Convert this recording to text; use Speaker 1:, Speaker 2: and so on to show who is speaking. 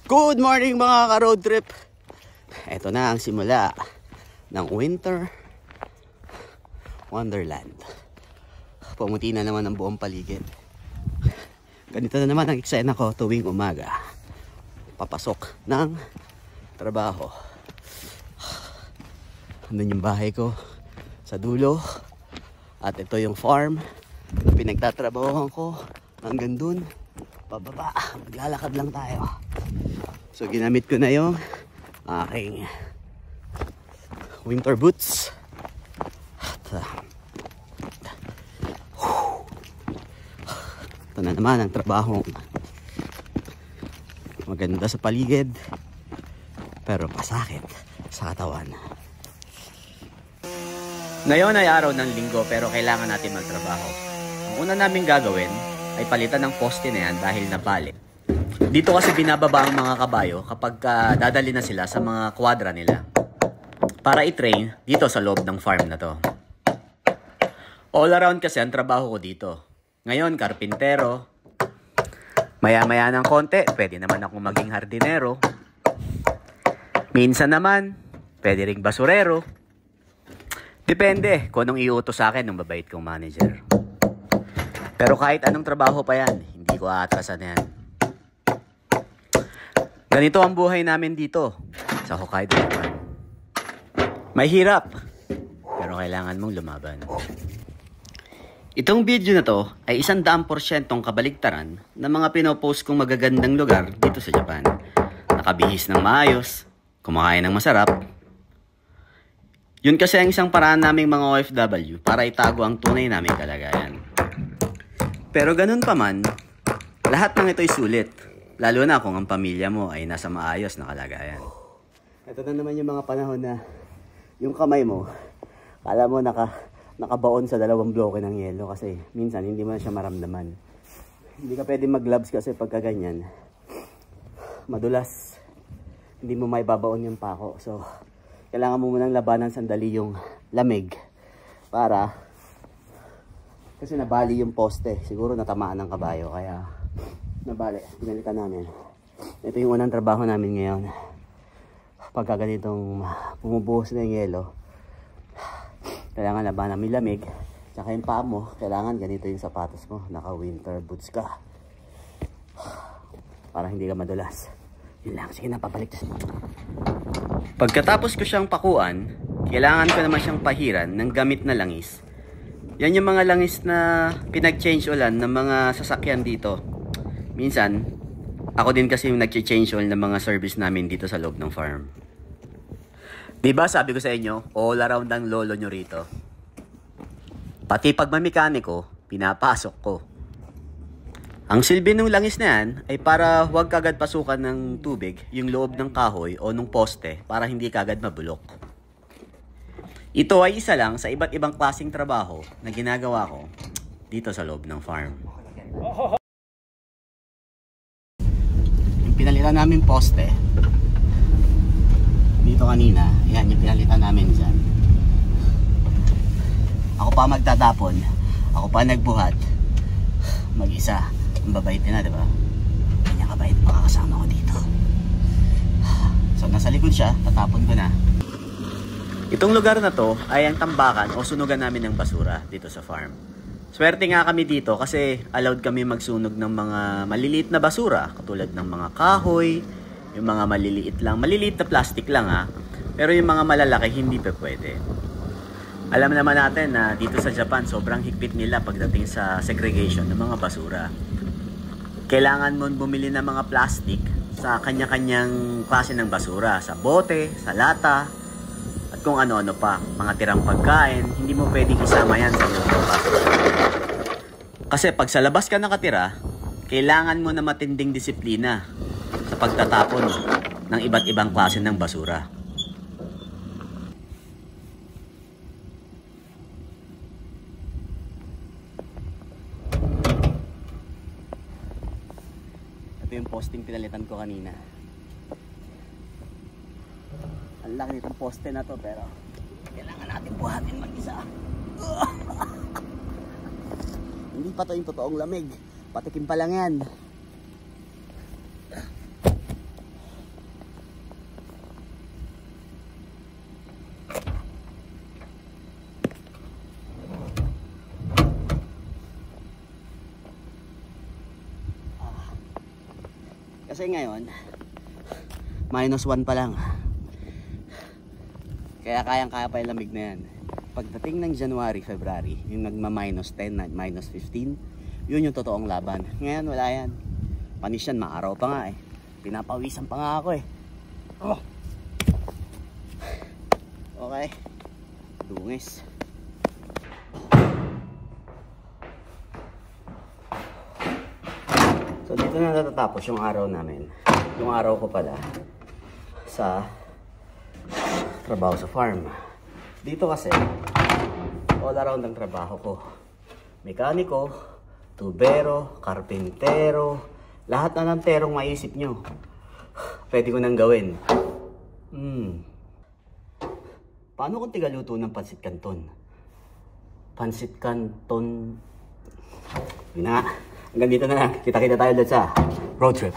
Speaker 1: Good morning mga ka-road trip. Ito na ang simula ng winter wonderland. Pumuti na naman ang buong paligid. Ganito na naman ang eksena ko tuwing umaga. Papasok ng trabaho. Andun yung bahay ko sa dulo. At ito yung farm na pinagtatrabahoan ko. Hanggang dun, pababa. Maglalakad lang tayo. So ginamit ko na yung aking winter boots. Ito na naman ang trabaho. Maganda sa paligid, pero pasakit sa katawan. Ngayon ay araw ng linggo pero kailangan natin magtrabaho. Ang una namin gagawin ay palitan ng poste na yan dahil nabali. Dito kasi binababa ang mga kabayo kapag dadali na sila sa mga kwadra nila para i-train dito sa loob ng farm na to. All around kasi ang trabaho ko dito. Ngayon, karpintero. Maya-maya ng konti, pwede naman akong maging hardinero. Minsan naman, pwede ring basurero. Depende kung anong iutos sa akin ng babait kong manager. Pero kahit anong trabaho pa yan, hindi ko aatrasan yan. Ganito ang buhay namin dito sa Hokkaido, Japan. May hirap, pero kailangan mong lumaban. Itong video na to ay 100% kabaligtaran ng mga pinopost kong magagandang lugar dito sa Japan. Nakabihis ng maayos, kumakain ng masarap. Yun kasi ang isang paraan naming mga OFW para itago ang tunay naming kalagayan. Pero ganun pa man, lahat ng ito'y sulit. Lalo na kung ang pamilya mo ay nasa maayos na kalagayan. Ito na naman yung mga panahon na yung kamay mo, kala mo nakabaon sa 2 bloke ng yelo kasi minsan hindi mo na siya maramdaman. Hindi ka pwede mag-gloves kasi pagka ganyan, madulas, hindi mo may babaon yung pako. So, kailangan mo munang labanan sandali yung lamig para kasi nabali yung poste. Siguro natamaan ng kabayo kaya nabali. Pinalitan namin. Ito yung unang trabaho namin ngayon. Pagka ganitong bumubuhos na yung yelo, kailangan labanan may lamig. Tsaka yung paa mo, kailangan ganito yung sapatos mo. Naka winter boots ka para hindi ka madulas. Yun lang. Sige na, papalik. Pagkatapos ko siyang pakuan, kailangan ko naman siyang pahiran ng gamit na langis. Yan yung mga langis na pinag-change ulan ng mga sasakyan dito. Minsan, ako din kasi yung nag-change oil ng mga service namin dito sa loob ng farm. Diba sabi ko sa inyo, all around ang lolo nyo rito. Pati pag mamekaniko, pinapasok ko. Ang silbi ng langis na yan ay para huwag kagad pasukan ng tubig yung loob ng kahoy o ng poste para hindi kagad mabulok. Ito ay isa lang sa iba't ibang klaseng trabaho na ginagawa ko dito sa loob ng farm. Yung pinalitan namin poste dito kanina, yan yung pinalitan namin dyan. Ako pa magtatapon, ako pa nagbuhat, mag-isa. Ang babait din na, diba? Ganyan kabait makakasama ko dito. So nasa likod siya, tatapon ko na. Itong lugar na to ay ang tambakan o sunugan namin ng basura dito sa farm. Swerte nga kami dito kasi allowed kami magsunog ng mga maliliit na basura katulad ng mga kahoy, yung mga maliliit na plastic lang ha. Pero yung mga malalaki hindi pa pwede. Alam naman natin na dito sa Japan sobrang higpit nila pagdating sa segregation ng mga basura. Kailangan mo bumili ng mga plastic sa kanya-kanyang klase ng basura, sa bote, sa lata, at kung ano-ano pa, mga tirang pagkain, hindi mo pwedeng isama yan sa loob ng basura. Kasi pag sa labas ka nakatira, kailangan mo na matinding disiplina sa pagtatapon ng iba't ibang klase ng basura. Ito yung posting pinalitan ko kanina. Ang laki nitong poste na to pero kailangan natin buhatin mag-isa. Hindi pa to yung totoong lamig. Patikim pa lang yan. Kasi ngayon, -1 pa lang. Kaya kayang-kaya pa yung lamig na yan. Pagdating ng January, February, yung nagma-10, -15, yun yung totoong laban. Ngayon, wala yan. Panis yan, maaraw pa nga eh. Pinapawisan pa nga ako eh. Oh. Okay. Dungis. So dito na natatapos yung araw namin. Yung araw ko pala sa trabaho sa farm. Dito kasi all around ang trabaho ko. Mekaniko, tubero, karpintero, lahat na ng terong maisip nyo. Pwede ko nang gawin. Paano kung tigaluto ng pansit canton? Pansit canton. Yun na nga. Hanggang dito na lang. Kita-kita tayo doon sa road trip.